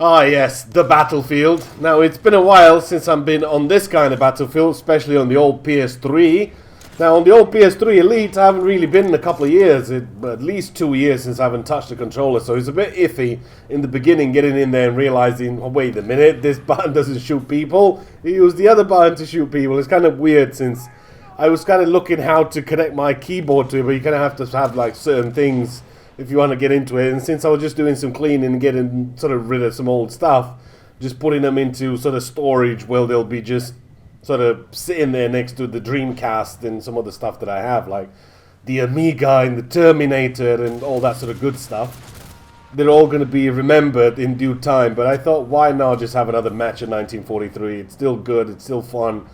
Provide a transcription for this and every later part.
Ah, yes, the battlefield. Now, it's been a while since I've been on this kind of battlefield, especially on the old PS3. Now, on the old PS3 Elite, I haven't really been in a couple of years, at least 2 years since I haven't touched the controller, so it's a bit iffy in the beginning getting in there and realizing, oh, wait a minute, this button doesn't shoot people. You use the other button to shoot people. It's kind of weird since I was kind of looking how to connect my keyboard to it, but you kind of have to have like certain things if you want to get into it. And since I was just doing some cleaning and getting sort of rid of some old stuff, just putting them into sort of storage where they'll be just sort of sitting there next to the Dreamcast and some other stuff that I have, like the Amiga and the Terminator and all that sort of good stuff. They're all going to be remembered in due time, but I thought, why not just have another match in 1943? It's still good, it's still fun.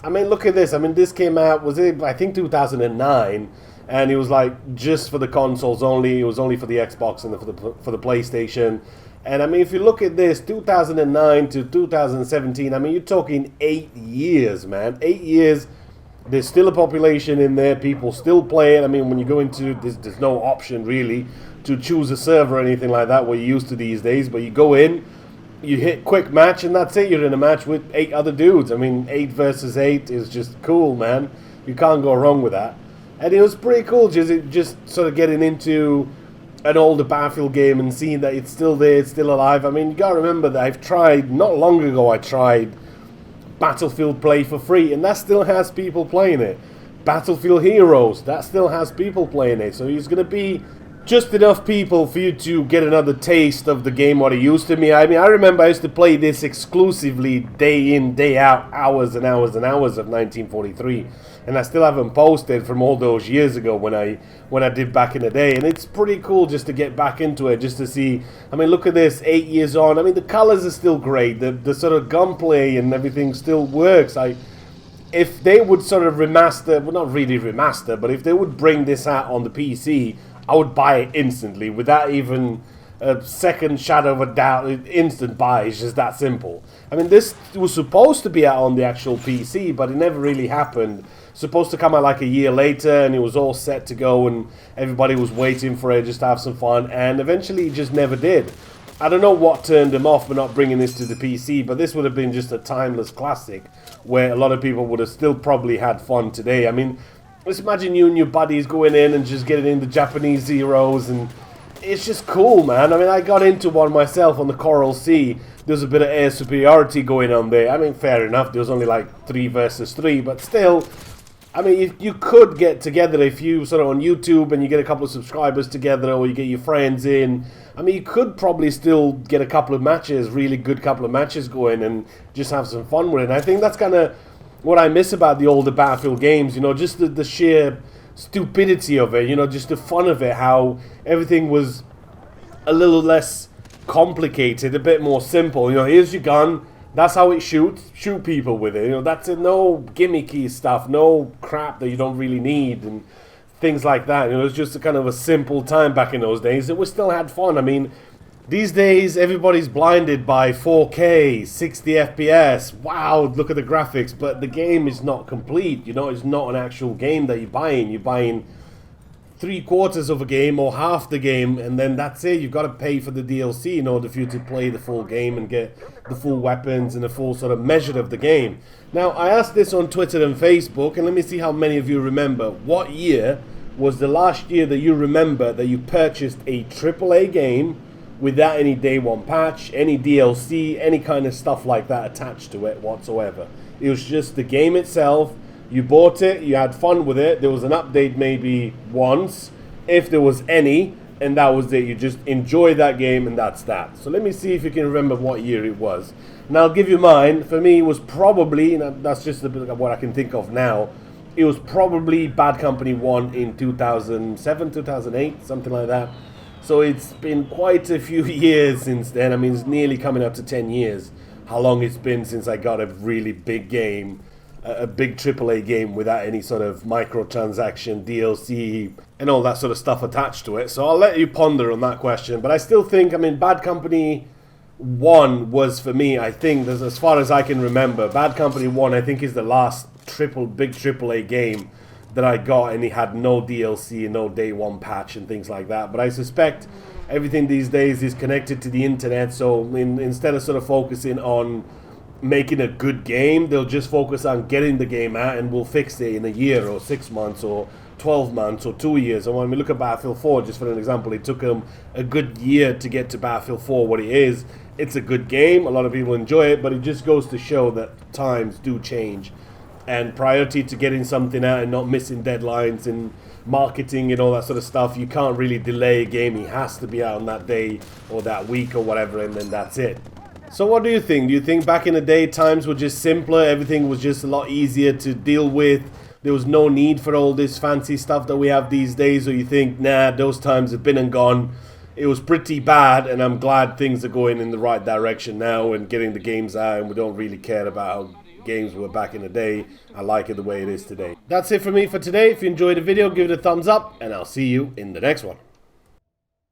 I mean, look at this. I mean, this came out, was it, I think 2009, and it was like just for the consoles only. It was only for the Xbox and for the PlayStation. And I mean, if you look at this, 2009 to 2017, I mean, you're talking 8 years, man. 8 years. There's still a population in there. People still play it. I mean, when you go into this, there's no option really to choose a server or anything like that, what you're used to these days. But you go in, you hit quick match, and that's it. You're in a match with 8 other dudes. I mean, 8 versus 8 is just cool, man. You can't go wrong with that. And it was pretty cool just sort of getting into an older Battlefield game and seeing that it's still there, it's still alive. I mean, you gotta remember that I've tried, not long ago I tried Battlefield Play for free, and that still has people playing it. Battlefield Heroes, that still has people playing it. So it's gonna be just enough people for you to get another taste of the game what it used to be. I mean, I remember I used to play this exclusively day in, day out, hours and hours and hours of 1943. And I still haven't posted from all those years ago when I did back in the day. And it's pretty cool just to get back into it, just to see. I mean, look at this, 8 years on. I mean, the colors are still great. The sort of gunplay and everything still works. If they would sort of remaster, well, not really remaster, but if they would bring this out on the PC, I would buy it instantly without even a second shadow of a doubt. Instant buy. It's just that simple. I mean, this was supposed to be out on the actual PC, but it never really happened. Supposed to come out like a year later, and it was all set to go, and everybody was waiting for it just to have some fun, and eventually it just never did. I don't know what turned them off for not bringing this to the PC, but this would have been just a timeless classic where a lot of people would have still probably had fun today. I mean, just imagine you and your buddies going in and just getting into Japanese Zeros, and it's just cool, man. I mean, I got into one myself on the Coral Sea. There's a bit of air superiority going on there. I mean, fair enough, there was only like 3 versus 3, but still, I mean, you could get together if you sort of on YouTube and you get a couple of subscribers together, or you get your friends in. I mean, you could probably still get a couple of matches, really good couple of matches going, and just have some fun with it. And I think that's kind of what I miss about the older Battlefield games, you know, just the sheer stupidity of it, you know, just the fun of it, how everything was a little less complicated, a bit more simple. You know, here's your gun. That's how it shoots. Shoot people with it. You know, that's it. No gimmicky stuff. No crap that you don't really need and things like that. You know, it was just a kind of a simple time back in those days. It was still had fun. I mean, these days everybody's blinded by 4K, 60 FPS. Wow, look at the graphics. But the game is not complete. You know, it's not an actual game that you're buying. You're buying 3/4 of a game or half the game, and then that's it. You've got to pay for the DLC in order for you to play the full game and get the full weapons and the full sort of measure of the game. Now, I asked this on Twitter and Facebook, and let me see how many of you remember. What year was the last year that you remember that you purchased a AAA game without any day one patch, any DLC, any kind of stuff like that attached to it whatsoever? It was just the game itself. You bought it, you had fun with it, there was an update maybe once, if there was any, and that was it. You just enjoyed that game, and that's that. So let me see if you can remember what year it was. And I'll give you mine. For me, it was probably, and that's just a bit of what I can think of now, it was probably Bad Company 1 in 2007, 2008, something like that. So it's been quite a few years since then. I mean, it's nearly coming up to 10 years, how long it's been since I got a really big game, a big AAA game without any sort of microtransaction, DLC, and all that sort of stuff attached to it. So I'll let you ponder on that question. But I still think, I mean, Bad Company 1 was, for me, I think, as far as I can remember, Bad Company 1, I think, is the last big AAA game that I got, and it had no DLC and no day one patch and things like that. But I suspect everything these days is connected to the internet. So instead of sort of focusing on making a good game, they'll just focus on getting the game out, and we'll fix it in a year or 6 months or 12 months or 2 years. And when we look at Battlefield 4, just for an example, it took them a good year to get to Battlefield 4 what it is. It's a good game, a lot of people enjoy it, but it just goes to show that times do change, and priority to getting something out and not missing deadlines and marketing and all that sort of stuff. You can't really delay a game. It has to be out on that day or that week or whatever, and then that's it. So what do you think? Do you think back in the day times were just simpler, everything was just a lot easier to deal with, there was no need for all this fancy stuff that we have these days? Or you think, nah, those times have been and gone, it was pretty bad, and I'm glad things are going in the right direction now and getting the games out, and we don't really care about how games were back in the day. I like it the way it is today. That's it for me for today. If you enjoyed the video, give it a thumbs up, and I'll see you in the next one.